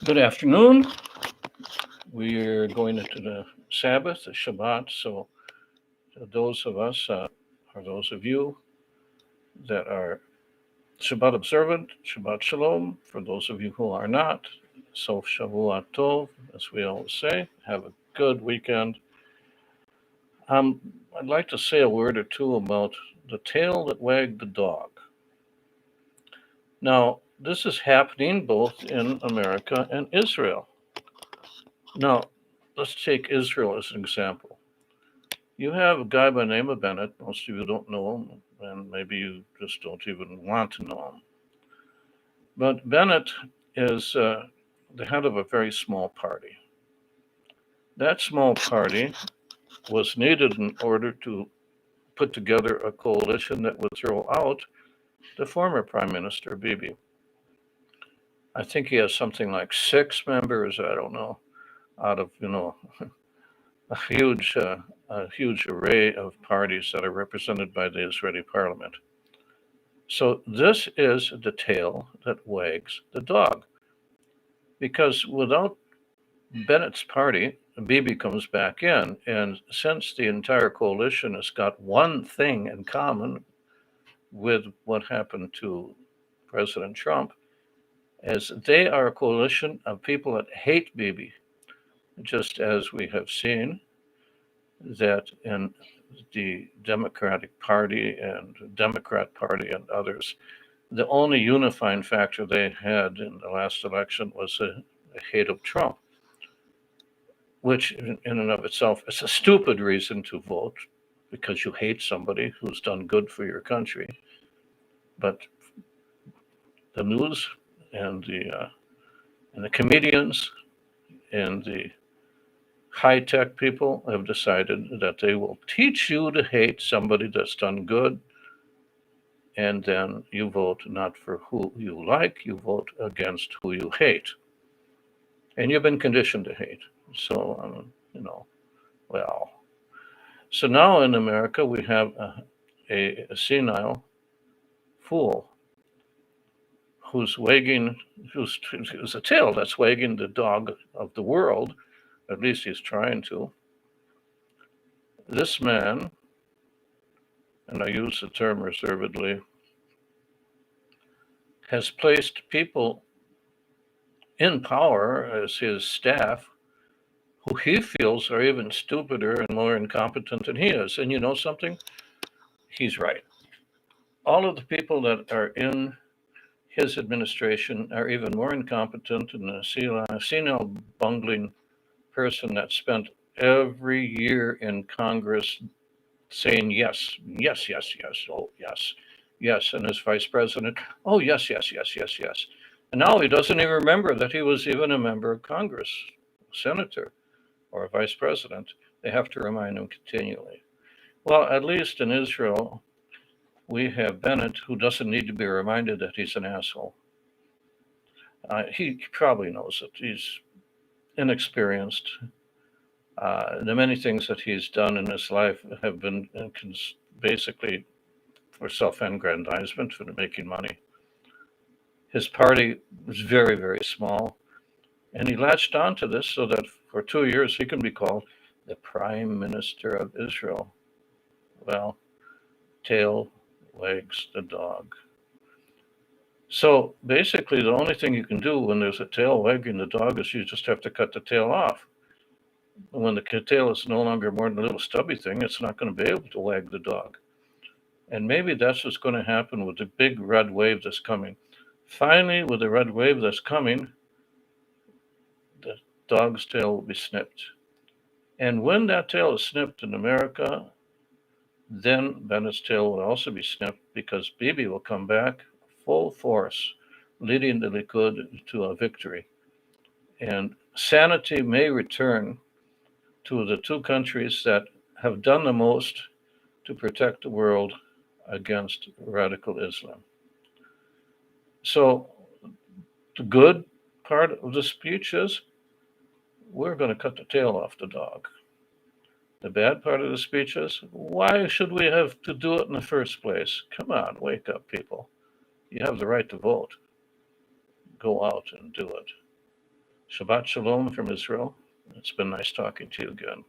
Good afternoon. We're going into the Sabbath, the Shabbat. So, those of us, or those of you that are Shabbat observant, Shabbat Shalom. For those of you who are not, Sof Shavuot Tov, as we always say. Have a good weekend. I'd like to say a word or two about the tail that wagged the dog. Now, this is happening both in America and Israel. Now, let's take Israel as an example. You have a guy by the name of Bennett. Most of you don't know him, and maybe you just don't even want to know him. But Bennett is the head of a very small party. That small party was needed in order to put together a coalition that would throw out the former Prime Minister, Bibi. I think he has something like six members, I don't know, out of, a huge, a huge array of parties that are represented by the Israeli parliament. So this is the tail that wags the dog. Because without Bennett's party, Bibi comes back in. And since the entire coalition has got one thing in common with what happened to President Trump, is they are a coalition of people that hate Bibi, just as we have seen that in the Democratic Party and Democrat Party and others, the only unifying factor they had in the last election was a hate of Trump, which in and of itself is a stupid reason to vote because you hate somebody who's done good for your country. But the news and the comedians and the high tech people have decided that they will teach you to hate somebody that's done good, and then you vote not for who you like, you vote against who you hate. And you've been conditioned to hate. So, well. So now in America, we have a senile fool who's a tail that's wagging the dog of the world. At least he's trying to. This man, and I use the term reservedly, has placed people in power as his staff who he feels are even stupider and more incompetent than he is. And you know something? He's right. All of the people that are in his administration are even more incompetent than a senile bungling person that spent every year in Congress saying yes, yes, yes, yes, oh, yes, yes, and as vice president, oh, yes, yes, yes, yes, yes. And now he doesn't even remember that he was even a member of Congress, senator, or a vice president. They have to remind him continually. Well, at least in Israel, we have Bennett, who doesn't need to be reminded that he's an asshole. He probably knows it. He's inexperienced. The many things that he's done in his life have been basically for self-aggrandizement, for making money. His party was very, very small, and he latched onto this so that for 2 years he can be called the Prime Minister of Israel. Well, tail wags the dog. So basically, the only thing you can do when there's a tail wagging the dog is you just have to cut the tail off. When the tail is no longer more than a little stubby thing, it's not going to be able to wag the dog. And maybe that's what's going to happen with the big red wave that's coming. Finally, with the red wave that's coming, the dog's tail will be snipped. And when that tail is snipped in America, then Bennett's tail will also be snipped because Bibi will come back full force, leading the Likud to a victory. And sanity may return to the two countries that have done the most to protect the world against radical Islam. So the good part of the speech is we're going to cut the tail off the dog. The bad part of the speech is why should we have to do it in the first place? Come on, wake up, people. You have the right to vote. Go out and do it. Shabbat Shalom from Israel. It's been nice talking to you again.